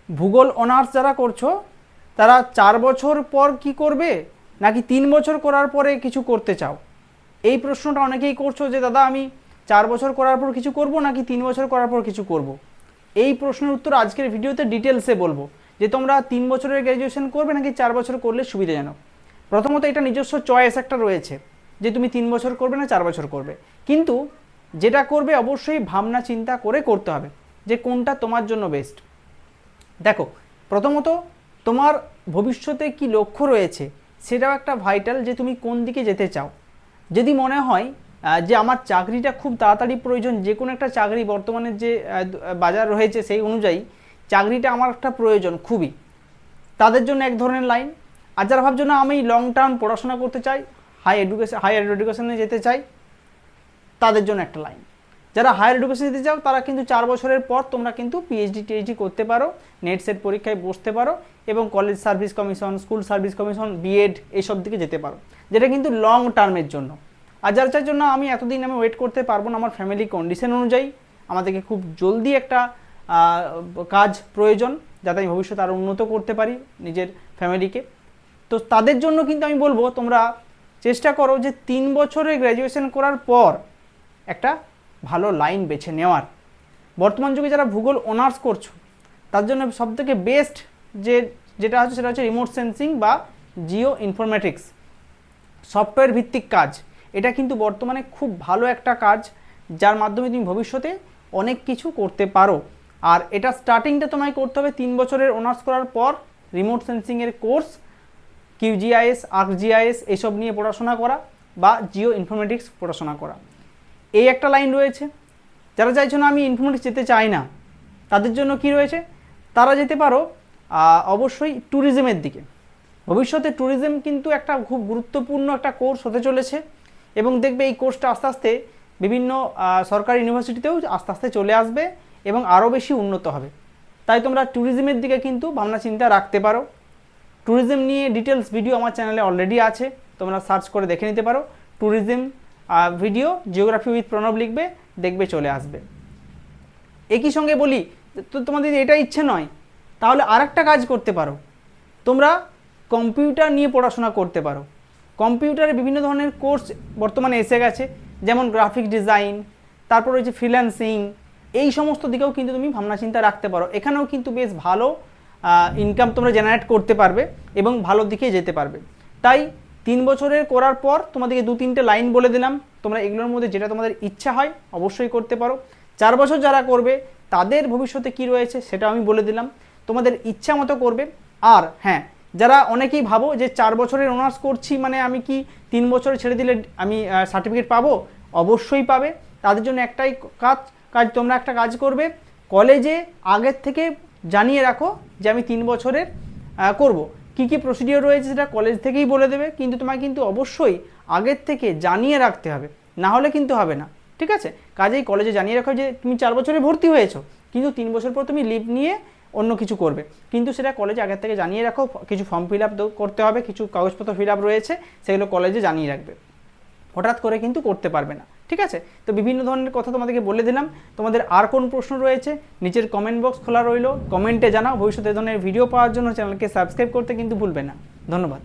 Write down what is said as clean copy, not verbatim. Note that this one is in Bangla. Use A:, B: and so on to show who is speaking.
A: ভূগোল অনার্স যারা করছো তারা 4 বছর পর কি করবে নাকি 3 বছর করার পরে কিছু করতে চাও? এই প্রশ্নটা অনেকেই করছো যে দাদা আমি 4 বছর করার পর কিছু করব নাকি 3 বছর করার পর কিছু করব। এই প্রশ্নের উত্তর আজকের ভিডিওতে ডিটেলসে বলবো যে তোমরা 3 বছরের গ্র্যাজুয়েশন করবে নাকি 4 বছর করলে সুবিধাজনক। প্রথমত এটা নিজস্ব চয়েস একটা রয়েছে যে তুমি 3 বছর করবে না 4 বছর করবে, কিন্তু যেটা করবে অবশ্যই ভাবনা চিন্তা করে করতে হবে যে কোনটা তোমার জন্য বেস্ট। দেখো, প্রথমত তোমার ভবিষ্যতে কি লক্ষ্য রয়েছে সেটাও একটা ভাইটাল, যে তুমি কোন দিকে যেতে চাও। যদি মনে হয় যে আমার চাকরিটা খুব তাড়াতাড়ি প্রয়োজন, যে কোনো একটা চাকরি বর্তমানে যে বাজার রয়েছে সেই অনুযায়ী চাকরিটা আমার একটা প্রয়োজন খুবই, তাদের জন্য এক ধরনের লাইন। আর যারা ভাবছো না আমি লং টার্ম পড়াশোনা করতে চাই, হায়ার এডুকেশনে যেতে চাই, তাদের জন্য একটা লাইন। যারা হায়ার এডুকেশন দিতে চাও তারা কিন্তু 4 বছরের পর তোমরা কিন্তু পিএইচডি করতে পারো, নেট সেট পরীক্ষায় বসতে পারো এবং college service commission, school service commission, BEd এইসব দিকে যেতে পারো, যেটা কিন্তু লং টার্মের জন্য। আর যার জন্য আমি এতদিন আমি ওয়েট করতে পারবো না, আমার ফ্যামিলি কন্ডিশন অনুযায়ী আমাদেরকে খুব জলদি একটা কাজ প্রয়োজন যাতে আমি ভবিষ্যতে আরও উন্নত করতে পারি নিজের ফ্যামিলিকে, তো তাদের জন্য কিন্তু আমি বলবো তোমরা চেষ্টা করো যে 3 বছরের গ্র্যাজুয়েশন করার পর একটা ভালো লাইন বেছে নেওয়ার। বর্তমান যুগে যারা ভূগোল অনার্স করছো তার জন্য সবথেকে বেস্ট যেটা হচ্ছে সেটা হচ্ছে রিমোট সেন্সিং বা জিও ইনফরমেটিক্স, সফটওয়্যার ভিত্তিক কাজ। এটা কিন্তু বর্তমানে খুব ভালো একটা কাজ যার মাধ্যমে তুমি ভবিষ্যতে অনেক কিছু করতে পারো। আর এটা স্টার্টিংটা তোমায় করতে হবে 3 বছরের অনার্স করার পর রিমোট সেন্সিংয়ের কোর্স, কিউজিআইএস, আর্কজিআইএস এইসব নিয়ে পড়াশোনা করা বা জিও ইনফরমেটিক্স পড়াশোনা করা, এই একটা লাইন রয়েছে। যারা চাইছো না আমি ইনফরমেটিক্স যেতে চাই না, তাদের জন্য কি রয়েছে, তারা যেতে পারো অবশ্যই ট্যুরিজমের দিকে। ভবিষ্যতে ট্যুরিজম কিন্তু একটা খুব গুরুত্বপূর্ণ একটা কোর্স হতে চলেছে এবং দেখবে এই কোর্সটা আস্তে আস্তে বিভিন্ন সরকারি ইউনিভার্সিটিতেও আস্তে আস্তে চলে আসবে এবং আরও বেশি উন্নত হবে। তাই তোমরা ট্যুরিজমের দিকে কিন্তু ভাবনা চিন্তা রাখতে পারো। ট্যুরিজম নিয়ে ডিটেলস ভিডিও আমার চ্যানেলে অলরেডি আছে, তোমরা সার্চ করে দেখে নিতে পারো। Tourism video geography with Pranab লিখবে, দেখবে চলে আসবে। একই সঙ্গে বলি, তো তোমাদের এটা ইচ্ছে নয় তাহলে আরেকটা কাজ করতে পারো, তোমরা কম্পিউটার নিয়ে পড়াশোনা করতে পারো। কম্পিউটারে বিভিন্ন ধরনের কোর্স বর্তমানে এসে গেছে, যেমন গ্রাফিক ডিজাইন, তারপর রয়েছে ফ্রিল্যান্সিং, এই সমস্ত দিকেও কিন্তু তুমি ভাবনা চিন্তা রাখতে পারো। এখানেও কিন্তু বেশ ভালো ইনকাম তোমরা জেনারেট করতে পারবে এবং ভালো দিকে যেতে পারবে। তাই 3 বছরের করার পর তোমাদেরকে 2-3টে লাইন বলে দিলাম, তোমরা এগুলোর মধ্যে যেটা তোমাদের ইচ্ছা হয় অবশ্যই করতে পারো। 4 বছর যারা করবে তাদের ভবিষ্যতে কি রয়েছে সেটা আমি বলে দিলাম, তোমাদের ইচ্ছা মতো করবে। আর হ্যাঁ, যারা অনেকেই ভাবো যে 4 বছরের অনার্স করছি মানে আমি কি 3 বছর ছেড়ে দিলে আমি সার্টিফিকেট পাবো, অবশ্যই পাবে। তাদের জন্য একটাই কাজ তোমরা একটা কাজ করবে, কলেজে আগের থেকে জানিয়ে রাখো যে আমি 3 বছরের করব। কি প্রসিডিওর রয়েছে সেটা কলেজ থেকেই বলে দেবে, কিন্তু তোমায় কিন্তু অবশ্যই আগের থেকে জানিয়ে রাখতে হবে, না হলে কিন্তু হবে না, ঠিক আছে? কাজেই কলেজে জানিয়ে রাখো যে তুমি 4 বছরে ভর্তি হয়েছো, কিন্তু 3 বছর পর তুমি লিভ নিয়ে অন্য কিছু করবে, কিন্তু সেটা কলেজে আগের থেকে জানিয়ে রাখো। কিছু ফর্ম ফিল আপ করতে হবে, কিছু কাগজপত্র ফিল আপ রয়েছে, সেগুলো কলেজে জানিয়ে রাখবে, হঠাৎ করে কিন্তু করতে পারবে না, ঠিক আছে? তো বিভিন্ন ধরনের কথা তোমাদেরকে বলে দিলাম। তোমাদের আর কোন প্রশ্ন রয়েছে নিচের কমেন্ট বক্স খোলা রইলো, কমেন্টে জানাও। ভবিষ্যতে এই ধরনের ভিডিও পাওয়ার জন্য চ্যানেলকে সাবস্ক্রাইব করতে কিন্তু ভুলবে না। ধন্যবাদ।